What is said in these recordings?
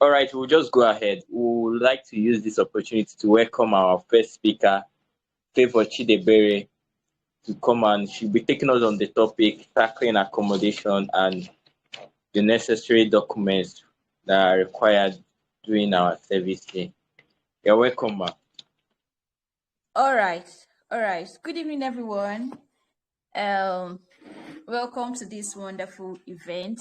All right, we'll just go ahead. We would like to use this opportunity to welcome our first speaker, Favor Chidebere, to come and she'll be taking us on the topic tackling accommodation and the necessary documents that are required during our service here. You're welcome, ma. All right. Good evening, everyone. Welcome to this wonderful event.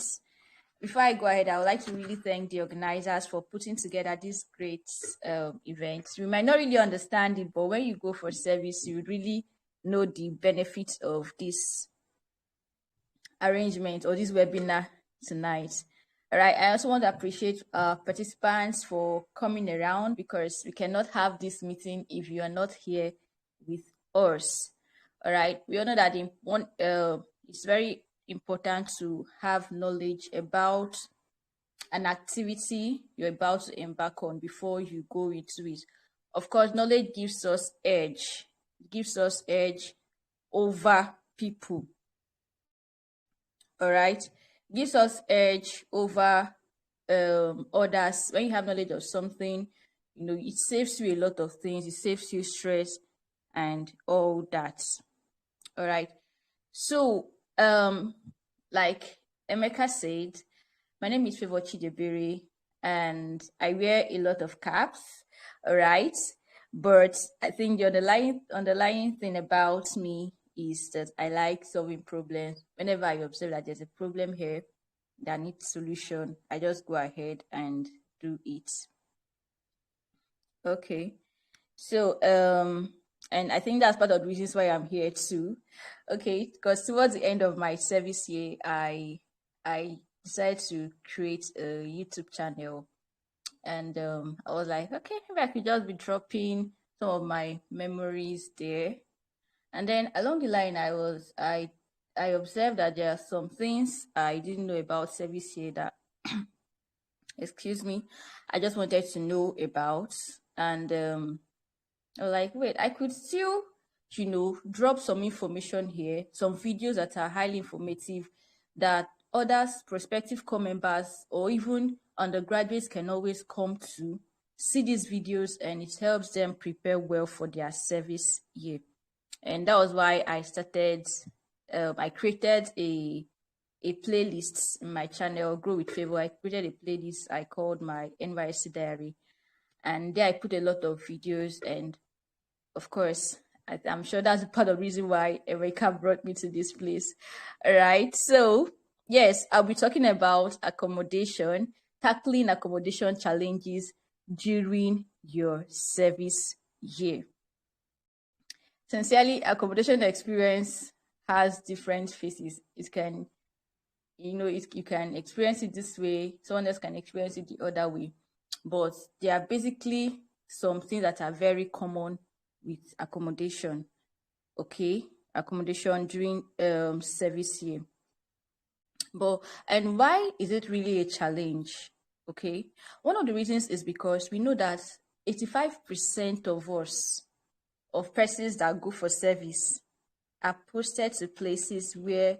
Before I go ahead, I would like to really thank the organizers for putting together this great event. You might not really understand it, but when you go for service, you would really know the benefits of this arrangement or this webinar tonight. All right, I also want to appreciate participants for coming around, because we cannot have this meeting if you are not here with us. All right, we all know that it's very important to have knowledge about an activity you're about to embark on before you go into it. Of course, knowledge gives us edge. It gives us edge over people. All right, gives us edge over others. When you have knowledge of something, you know, it saves you a lot of things. It saves you stress and all that. All right, so like Emeka said, my name is Favor Chidebere and I wear a lot of caps. All right, but I think the underlying thing about me is that I like solving problems. Whenever I observe that there's a problem here that needs solution, I just go ahead and do it. Okay, so and I think that's part of the reasons why I'm here too. Okay, because towards the end of my service year, I decided to create a YouTube channel, and I was like, okay, maybe I could just be dropping some of my memories there. And then along the line, I observed that there are some things I didn't know about service here that excuse me, I just wanted to know about. And I was like, wait, I could still, you know, drop some information here, some videos that are highly informative that others, prospective core members, or even undergraduates can always come to see these videos, and it helps them prepare well for their service year. And that was why I started, I created a playlist in my channel, Grow with Favor. I created a playlist I called my NYSC Diary. And there I put a lot of videos, and of course, I'm sure that's part of the reason why Erika brought me to this place. All right, so yes, I'll be talking about accommodation, tackling accommodation challenges during your service year. Sincerely, accommodation experience has different phases. It can, you know, you can experience it this way, someone else can experience it the other way. But there are basically some things that are very common with accommodation. Okay, accommodation during service year. And why is it really a challenge? Okay, one of the reasons is because we know that 85% of persons that go for service are posted to places where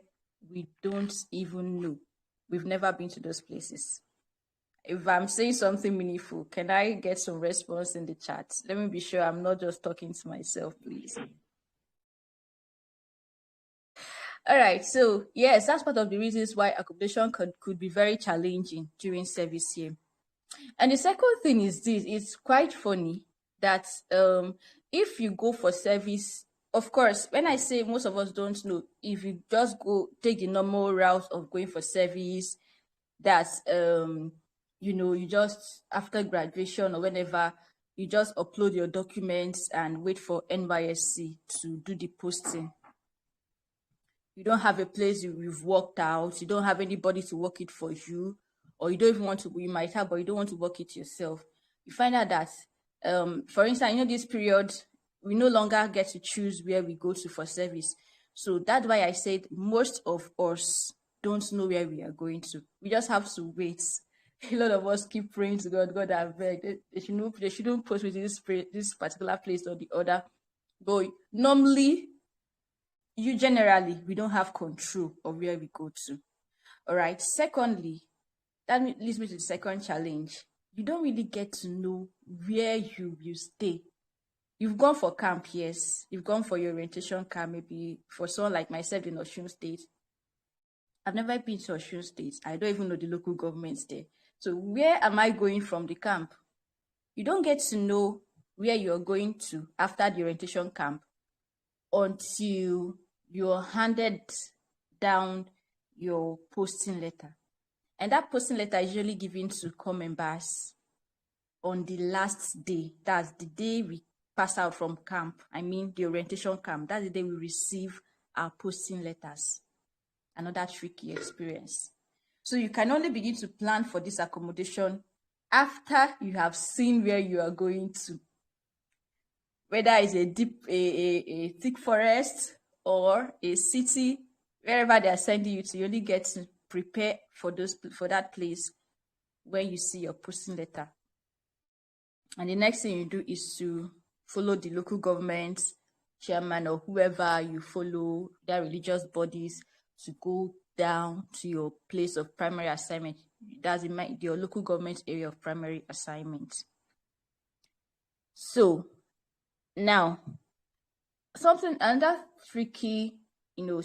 we don't even know. We've never been to those places. If I'm saying something meaningful, can I get some response in the chat? Let me be sure I'm not just talking to myself, please. All right, so yes, that's part of the reasons why accommodation could be very challenging during service year. And the second thing is this: it's quite funny that if you go for service, of course, when I say most of us don't know, if you just go take the normal route of going for service, that's you know, you just after graduation or whenever, you just upload your documents and wait for NYSC to do the posting. You don't have a place you've worked out, you don't have anybody to work it for you, or you don't even want to, you might have, but you don't want to work it yourself. You find out that, for instance, you know, this period, we no longer get to choose where we go to for service. So that's why I said most of us don't know where we are going to. We just have to wait. A lot of us keep praying to God, God, I beg, they shouldn't post me to this particular place or the other. But normally, we don't have control of where we go to. All right. Secondly, that leads me to the second challenge. you don't really get to know where you will stay. You've gone for camp, yes. You've gone for your orientation camp, maybe for someone like myself in Osun State. I've never been to Osun State. I don't even know the local governments there. So where am I going from the camp? You don't get to know where you're going to after the orientation camp until you're handed down your posting letter. And that posting letter is usually given to corps members on the last day. That's the day we pass out from camp. I mean, the orientation camp. That's the day we receive our posting letters. Another tricky experience. So you can only begin to plan for this accommodation after you have seen where you are going to. Whether it's a thick forest or a city, wherever they are sending you to, you only get to prepare for that place when you see your posting letter. And the next thing you do is to follow the local government chairman or whoever you follow, their religious bodies, to go down to your place of primary assignment. That's your local government area of primary assignment. So now, another tricky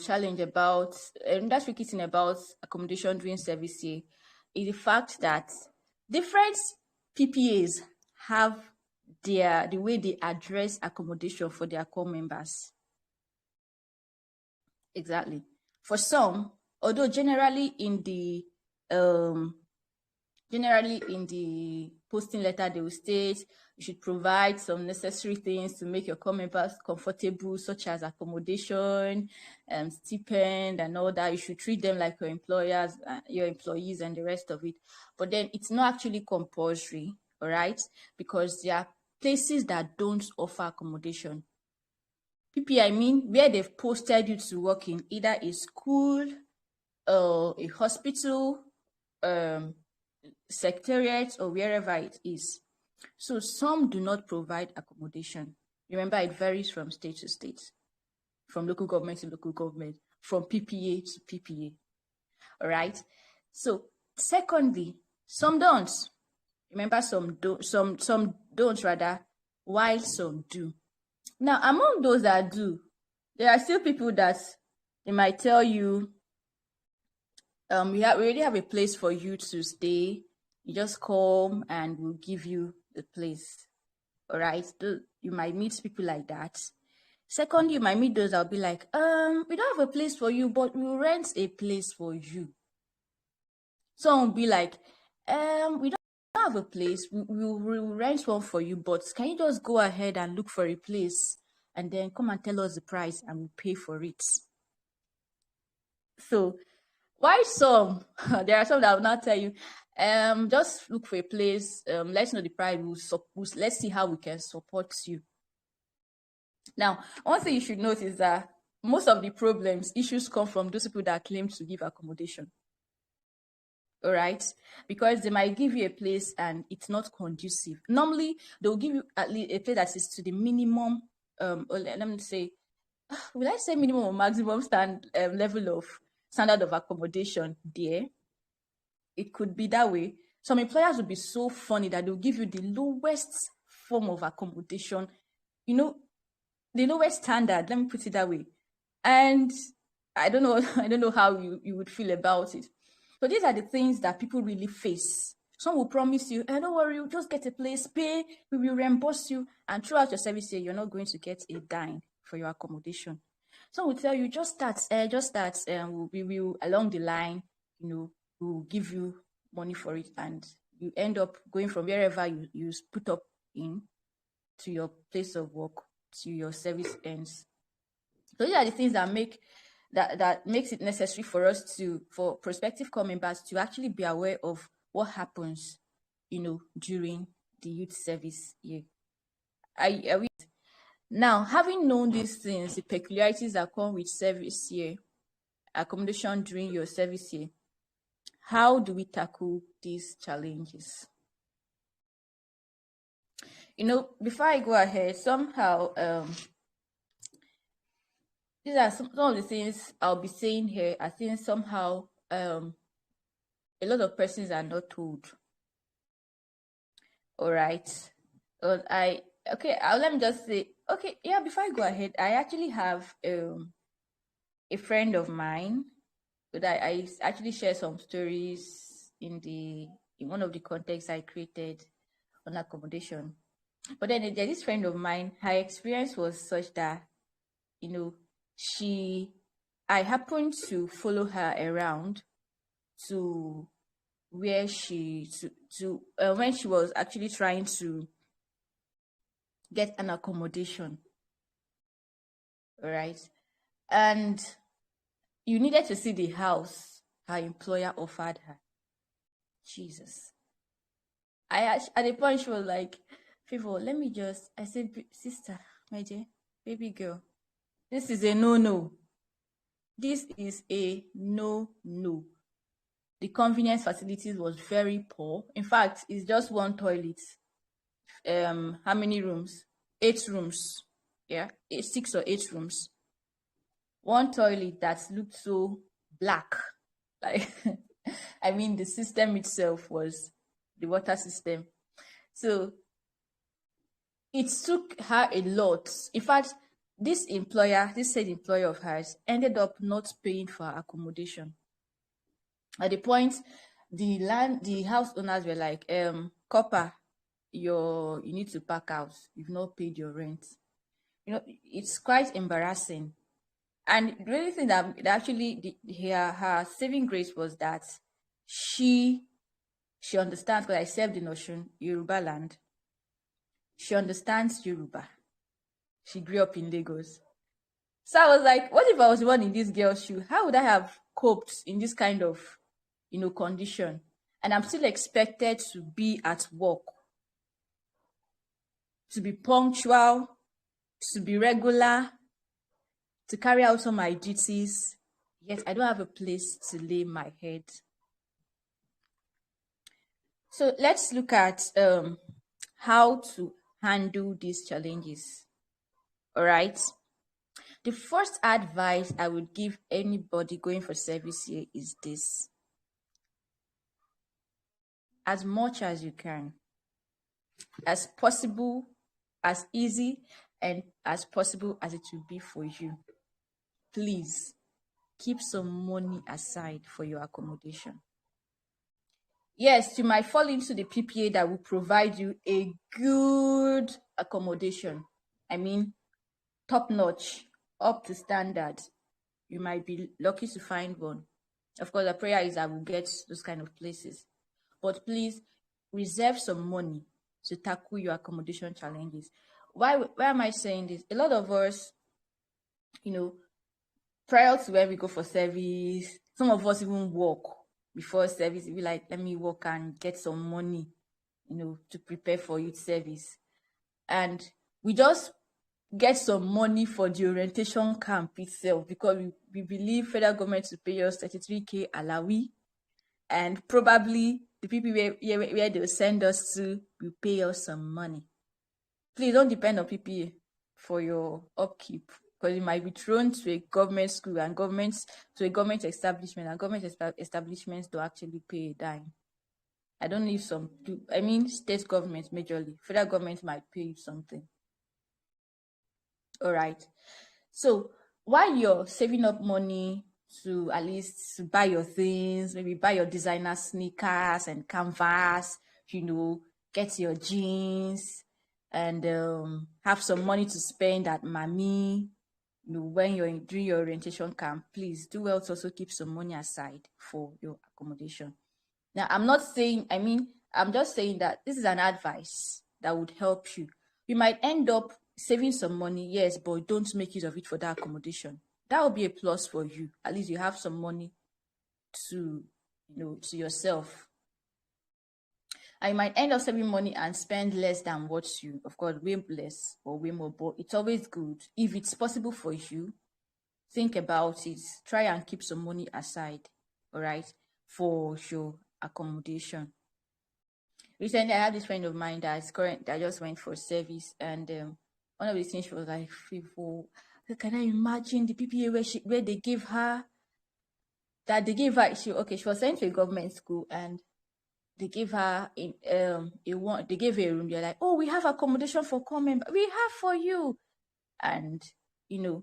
challenge about that tricky thing about accommodation during service year is the fact that different PPAs have the way they address accommodation for their corps members. Exactly. For some, although generally in the posting letter they will state you should provide some necessary things to make your corps members comfortable, such as accommodation, stipend, and all that. You should treat them like your employees, and the rest of it. But then it's not actually compulsory, all right? Because there are places that don't offer accommodation. PP, I mean, where they've posted you to work in either a school, a hospital, secretariat, or wherever it is. So some do not provide accommodation. Remember, it varies from state to state, from local government to local government, from PPA to PPA. All right. So secondly, some don't. Remember, some don't rather, while some do. Now, among those that do, there are still people that they might tell you, we already have a place for you to stay. You just come and we'll give you the place. All right. You might meet people like that. Second, you might meet those that'll be like, we don't have a place for you, but we'll rent a place for you. Some will be like, we don't have a place, we'll rent one for you, but can you just go ahead and look for a place and then come and tell us the price and we'll pay for it. So why some? There are some that will not tell you, just look for a place, let's know the price, let's see how we can support you. Now, one thing you should note is that most of the issues come from those people that claim to give accommodation. All right, because they might give you a place and it's not conducive. Normally, they'll give you at least a place that is to the minimum, let me say, will I say minimum or maximum level of standard of accommodation there? It could be that way. Some employers will be so funny that they'll give you the lowest form of accommodation, the lowest standard, let me put it that way. And I don't know how you would feel about it. So these are the things that people really face. Some will promise you, don't worry, you just get a place, pay, we will reimburse you, and throughout your service year, you're not going to get a dime for your accommodation. Some will tell you, just start, we will along the line, we'll give you money for it, and you end up going from wherever you put up in to your place of work, to your service ends. So these are the things that makes it necessary for us for prospective corps members to actually be aware of what happens, during the youth service year. Now, having known these things, the peculiarities that come with service year, accommodation during your service year, how do we tackle these challenges? Before I go ahead, somehow, these are some of the things I'll be saying here. I think somehow a lot of persons are not told. All right. Let me just say, okay, yeah, before I go ahead, I actually have a friend of mine that I actually share some stories in one of the contexts I created on accommodation. But then there's this friend of mine, her experience was such that, you know, I happened to follow her around to where to when she was actually trying to get an accommodation, right? And you needed to see the house her employer offered her. Jesus. At the point she was like, Favor, let me just, I said, sister, my dear, baby girl, this is a no-no. This is a no-no. The convenience facilities was very poor. In fact, it's just one toilet. How many rooms? 8 rooms. Yeah, 6 or 8 rooms. One toilet that looked so black. Like, I mean, the system itself was the water system. So it took her a lot. In fact, this said employer of hers, ended up not paying for her accommodation. At the point, the house owners were like, copper, you need to pack out. You've not paid your rent. It's quite embarrassing. And the only thing that actually her saving grace was that she understands, because I served in Osun, Yoruba land. She understands Yoruba. She grew up in Lagos. So I was like, what if I was the one in this girl's shoe? How would I have coped in this kind of, condition? And I'm still expected to be at work, to be punctual, to be regular, to carry out all my duties. Yet I don't have a place to lay my head. So let's look at how to handle these challenges. All right. The first advice I would give anybody going for service here is this. As much as you can, as possible, as easy and as possible as it will be for you, please keep some money aside for your accommodation. Yes, you might fall into the PPA that will provide you a good accommodation. I mean, top notch, up to standard. You might be lucky to find one. Of course, the prayer is I will get those kind of places. But please reserve some money to tackle your accommodation challenges. Why am I saying this? A lot of us, prior to when we go for service, some of us even work before service. We like, let me work and get some money, to prepare for youth service. And we just get some money for the orientation camp itself because we believe federal government to pay us 33K alawi, and probably the people where they'll send us to will pay us some money. Please don't depend on PPA for your upkeep, because you might be thrown to a government school and to a government establishment, and government establishments don't actually pay a dime. I don't know if some do. I mean, state governments majorly. Federal government might pay you something. All right. So while you're saving up money to at least buy your things, maybe buy your designer sneakers and canvas, get your jeans and have some money to spend at Mami, when you're doing your orientation camp, please do well to also keep some money aside for your accommodation. Now, I'm just saying that this is an advice that would help you. You might end up saving some money, yes, but don't make use of it for that accommodation. That will be a plus for you. At least you have some money to yourself. I might end up saving money and spend less than what you, of course, way less or way more, but it's always good. If it's possible for you, think about it. Try and keep some money aside, all right, for your accommodation. Recently, I have this friend of mine that just went for service, and one of the things she was like, can I imagine the PPA where they gave her, she was sent to a government school, and they gave her they gave her a room. They're like, oh, we have accommodation for core member. We have for you. And only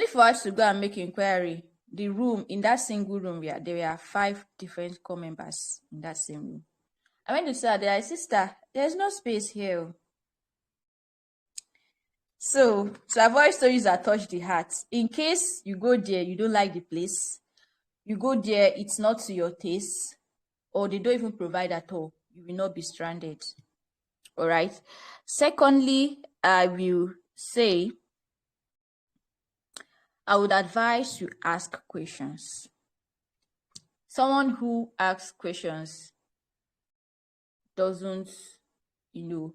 for us to go and make inquiry. The room, in that single room, there were 5 different core members in that same room. I went to say, they're like, sister, there's no space here. So, to avoid stories that touch the heart, in case you go there, you don't like the place, you go there, it's not to your taste, or they don't even provide at all, you will not be stranded. All right. Secondly, I will say, I would advise you ask questions. Someone who asks questions doesn't, in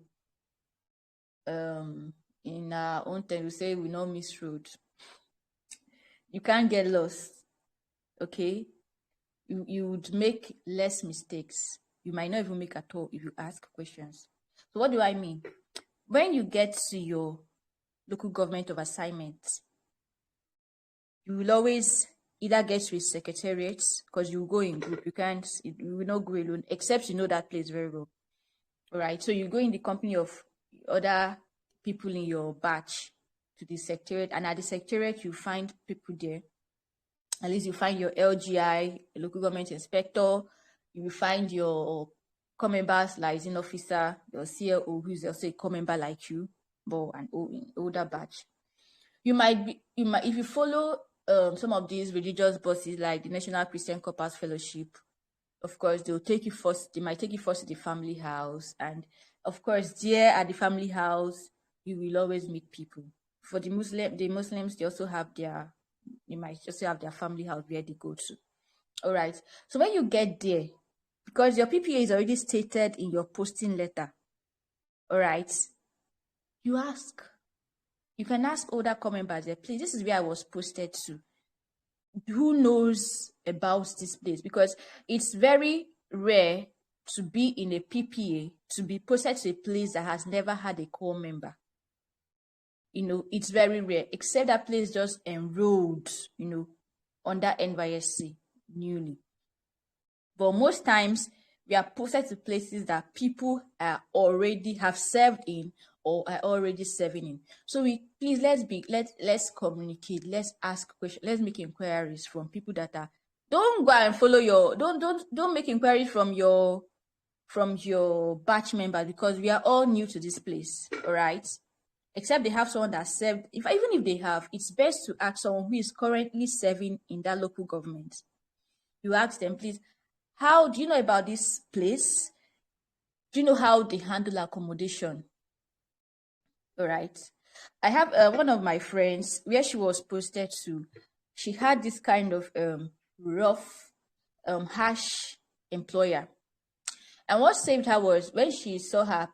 our own terms, we say we not miss road. You can't get lost. Okay, you would make less mistakes. You might not even make at all if you ask questions. So what do I mean? When you get to your local government of assignment, you will always either get to a secretariat, because you will go in group. You will not go alone, except you know that place very well. All right, so you go in the company of other people in your batch to the secretariat, and at the secretariat you find people there. At least you find your LGI, local government inspector. You will find your core members, liaison officer, your CLO, who is also a core member like you, but an older batch. If you follow some of these religious bosses like the National Christian Corpus Fellowship, of course, they'll take you first. They might take you first to the family house, and of course, there at the family house, you will always meet people. For the Muslims, they also have they might also have their family house where they go to. All right. So when you get there, because your PPA is already stated in your posting letter, all right, you ask. You can ask older core members there, please, this is where I was posted to. Who knows about this place? Because it's very rare to be in a PPA, to be posted to a place that has never had a core member. It's very rare, except that place just enrolled, under NYSC newly. But most times we are posted to places that people are already have served in or are already serving in. So let's communicate, let's ask questions, let's make inquiries from people that are. Don't go and follow don't make inquiries from your batch members, because we are all new to this place, all right? Except they have someone that served. Even if they have, it's best to ask someone who is currently serving in that local government. You ask them, please, how do you know about this place? Do you know how they handle accommodation? All right. I have one of my friends where she was posted to. She had this kind of rough, harsh employer. And what saved her was when she saw her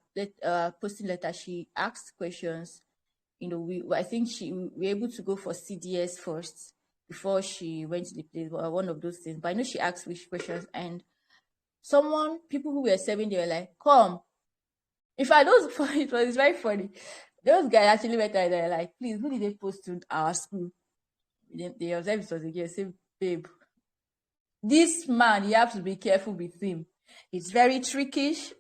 posting letter, she asked questions. I think we were able to go for CDS first before she went to the place, one of those things. But I know she asked which questions, and people who were serving, they were like, come. In fact, it was very funny. Those guys actually went there, they were like, please, who did they post to our school? They observed it was a girl, say, babe, this man, you have to be careful with him. He's very trickish.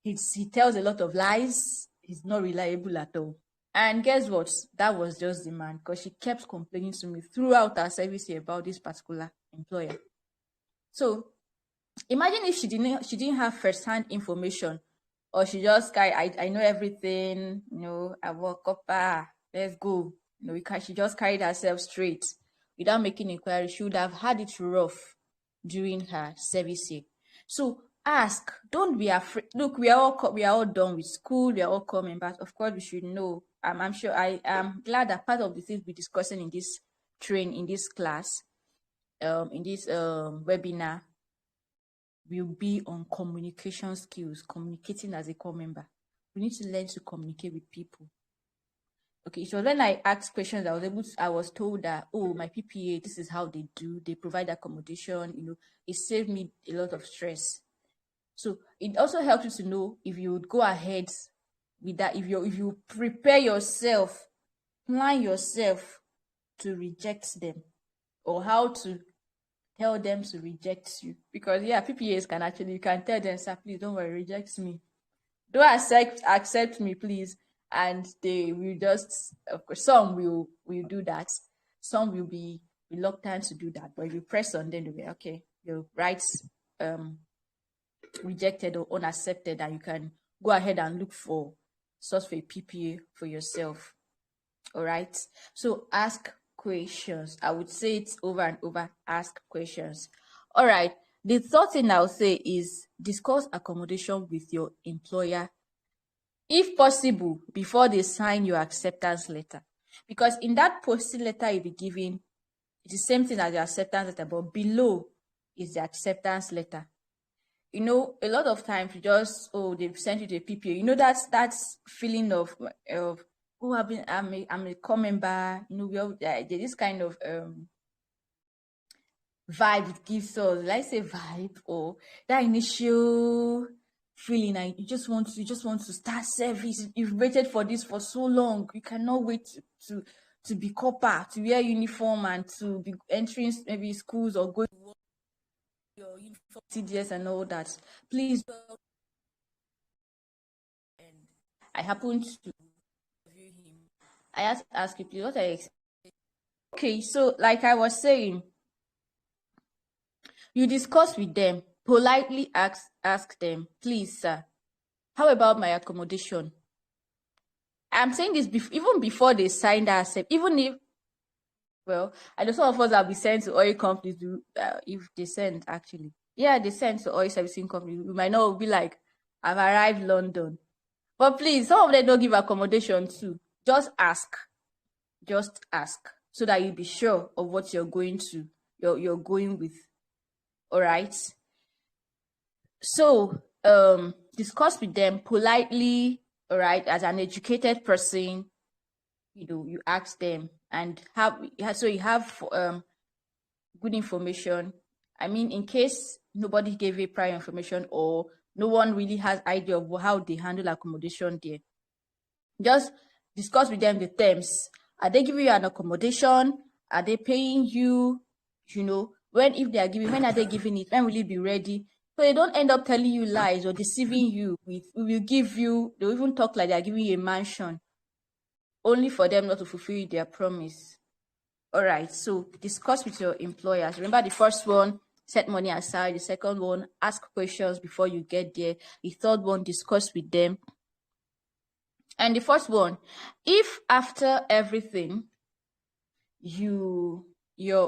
He tells a lot of lies. He's not reliable at all. And guess what? That was just the man, because she kept complaining to me throughout our service here about this particular employer. So imagine if she didn't have first-hand information, or she just I know everything, I woke up, let's go. She just carried herself straight without making inquiry. She would have had it rough during her service here. So ask, don't be afraid. Look, we are all done with school, we are all core members. Of course, we should know. I'm sure I am glad that part of the things we're discussing in this in this class, in this webinar, will be on communication skills, communicating as a core member. We need to learn to communicate with people. Okay, so when I asked questions, I was told that, oh, my PPA, this is how they do. They provide accommodation. It saved me a lot of stress. So it also helps you to know if you would go ahead with that. If you prepare yourself, plan yourself to reject them, or how to tell them to reject you. Because yeah, PPAs can actually, you can tell them, sir, please don't worry, reject me. Don't accept me, please. And they will just, of course, some will do that. Some will be reluctant to do that. But if you press on them, they'll be okay, your rights rejected or unaccepted, and you can go ahead and look for source for a PPA for yourself. All right. So ask questions. I would say it over and over. Ask questions. All right. The third thing I'll say is discuss accommodation with your employer, if possible, before they sign your acceptance letter. Because in that posting letter you'll be giving, it's the same thing as the acceptance letter, but below is the acceptance letter. You know, a lot of times you just, oh, they've sent you the PPA. You know, that's feeling of oh, I'm a core member. You know, we all, there's this kind of vibe it gives us. Let's say vibe, or that initial feeling, and you just want to start service. You've waited for this for so long. You cannot wait to be copper, to wear uniform, and to be entering maybe schools or going to work, your uniform, TDS and all that. Please. And I happened to view him. I had to ask you, please, what are you expecting? Okay, so like I was saying, you discuss with them, politely ask them, please, sir, how about my accommodation? I'm saying this even before they sign that accept, even if, well, I know some of us have been sent to oil companies, if they send actually. Yeah, they send to oil servicing companies. We might not be like, I've arrived London. But please, some of them don't give accommodation too. Just ask. Just ask. So that you'll be sure of what you're going to, you're going with. All right. So, discuss with them politely, all right, as an educated person. You know, you ask them and so you have good information. I mean, in case nobody gave you prior information or no one really has idea of how they handle accommodation there, just discuss with them the terms. Are they giving you an accommodation? Are they paying you? You know, when are they giving it? When will it be ready? So they don't end up telling you lies or deceiving you with, we will give you, they'll even talk like they're giving you a mansion, only for them not to fulfill their promise. All right, so discuss with your employers. Remember, the first one, set money aside. The second one, ask questions before you get there. The third one, discuss with them. And the fourth one, if after everything you're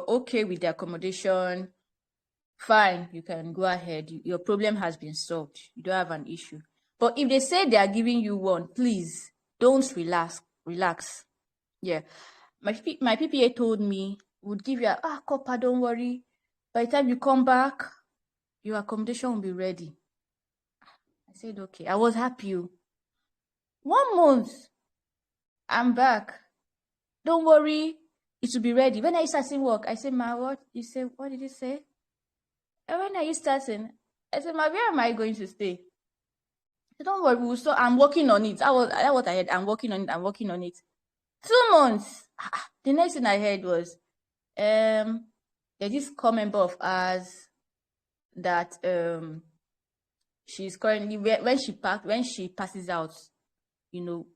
okay with the accommodation, fine, you can go ahead. Your problem has been solved. You don't have an issue. But if they say they are giving you one, please don't relax. Yeah. My PPA told me, would give you copper, don't worry. By the time you come back, your accommodation will be ready. I said, okay. I was happy. 1 month, I'm back. Don't worry, it will be ready. When are you starting work? I said, ma, what? You said, what did you say? And when are you starting? I said, ma, where am I going to stay? Said, don't worry, I'm working on it. That was what I heard. I'm working on it. 2 months. The next thing I heard was, there's this core member of ours that she's currently, when she passes out, you know.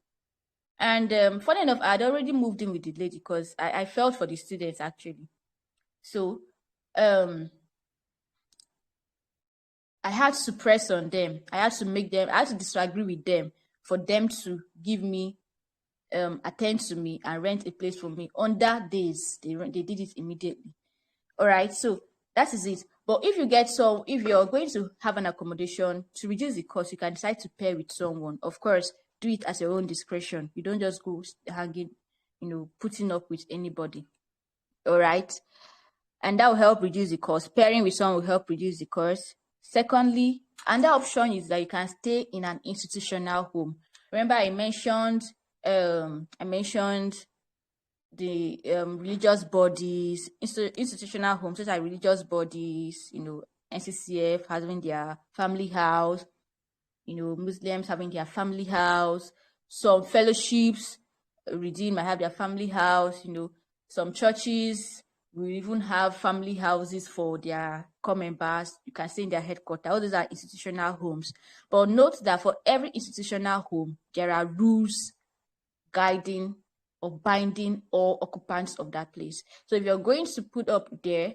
And funny enough, I'd already moved in with the lady because I felt for the students actually. So I had to press on them. I had to disagree with them for them to give me, attend to me and rent a place for me on that days. They did it immediately. All right, so that is it. But if you're going to have an accommodation, to reduce the cost, you can decide to pair with someone. Of course, do it at your own discretion. You don't just go hanging, putting up with anybody. All right, and that will help reduce the cost. Pairing with someone will help reduce the cost. Secondly, another option is that you can stay in an institutional home. Remember, I mentioned the religious bodies, institutional homes, such as religious bodies, NCCF having their family house, Muslims having their family house, some fellowships, Redeem might have their family house, some churches We even have family houses for their core members. You can stay in their headquarters. All those are institutional homes. But note that for every institutional home, there are rules guiding or binding all occupants of that place. So if you're going to put up there,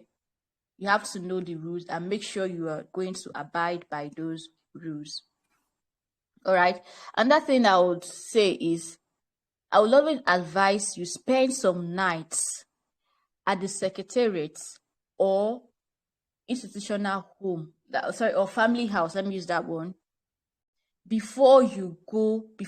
you have to know the rules and make sure you are going to abide by those rules. All right. Another thing I would say is I would always advise you spend some nights at the secretariat or institutional home, or family house, let me use that one, before you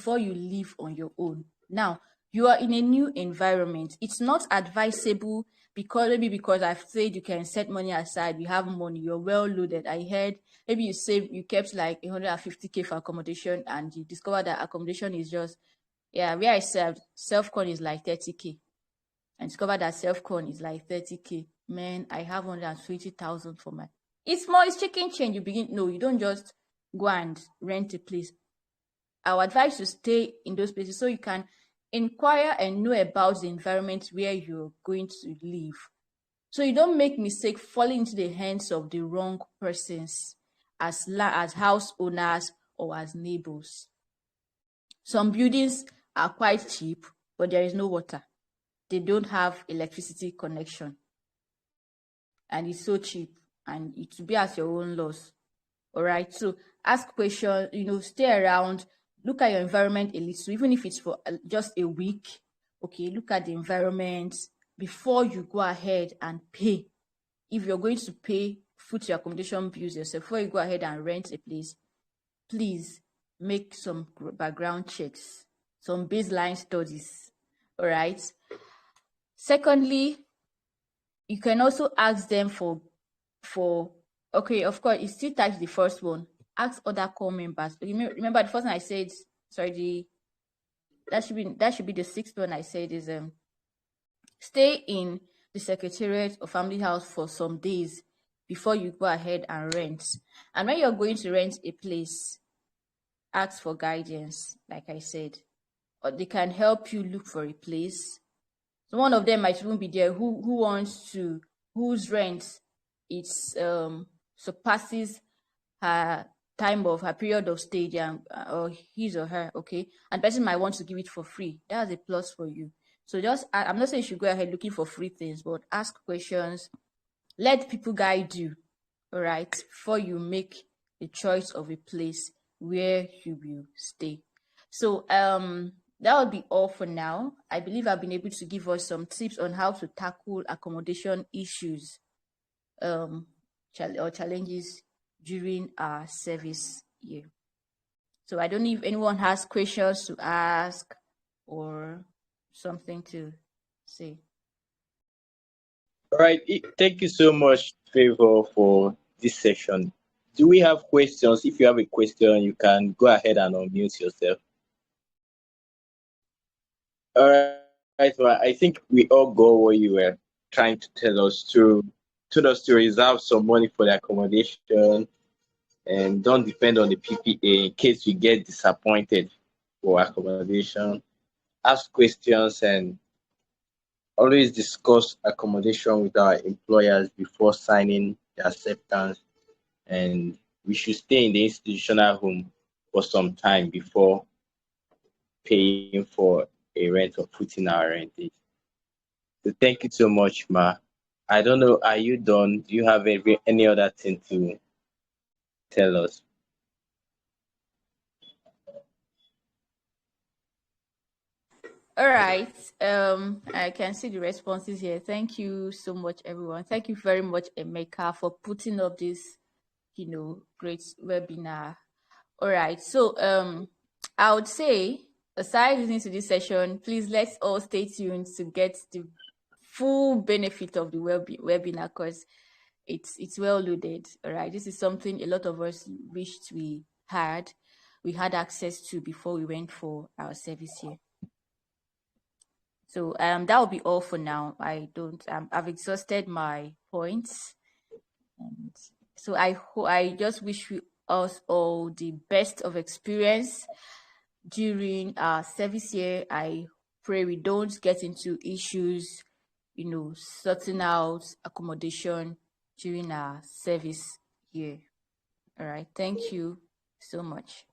leave on your own. Now, you are in a new environment. It's not advisable because I've said you can set money aside, you have money, you're well loaded. I heard maybe you kept like 150K for accommodation and you discover that accommodation is just, where I served, self-con is like 30K. And discover that self-con is like 30K. Man, I have 120,000 for my. It's chicken change. You don't just go and rent a place. I would advise you to stay in those places so you can inquire and know about the environment where you're going to live. So you don't make mistake falling into the hands of the wrong persons as house owners or as neighbors. Some buildings are quite cheap, but there is no water. They don't have electricity connection. And it's so cheap. And it will be at your own loss. All right. So ask questions, stay around, look at your environment a little, even if it's for just a week. Okay. Look at the environment before you go ahead and pay. If you're going to pay food to accommodation bills yourself, before you go ahead and rent a place, please make some background checks, some baseline studies. All right. Secondly, you can also ask them for okay, of course, it still touches the first one. Ask other core members. Remember the first one I said, that should be the sixth one I said is stay in the secretariat or family house for some days before you go ahead and rent. And when you're going to rent a place, ask for guidance, like I said, or they can help you look for a place. So one of them might even be there whose rent surpasses her period of stay there, or his or her, okay, and the person might want to give it for free. That's a plus for you. So I'm not saying you should go ahead looking for free things, but ask questions, let people guide you, all right, before you make the choice of a place where you will stay. So that would be all for now. I believe I've been able to give us some tips on how to tackle accommodation issues or challenges during our service year. So I don't know if anyone has questions to ask or something to say. All right. Thank you so much, Favor, for this session. Do we have questions? If you have a question, you can go ahead and unmute yourself. All right. Well, I think we all got what you were trying to tell us to reserve some money for the accommodation and don't depend on the PPA in case you get disappointed for accommodation. Ask questions and always discuss accommodation with our employers before signing the acceptance. And we should stay in the institutional home for some time before paying for a rent or putting our rent in. So thank you so much, Ma. I don't know, are you done? Do you have any other thing to tell us? All right. I can see the responses here. Thank you so much, everyone. Thank you very much, Emeka, for putting up this, great webinar. All right. So I would say, aside listening to this session, please let's all stay tuned to get the full benefit of the webinar because it's well loaded. All right. This is something a lot of us wished we had access to before we went for our service here. So that will be all for now. I've exhausted my points, and so I just wish us all the best of experience during our service year. I pray we don't get into issues, sorting out accommodation during our service year. All right. Thank you so much.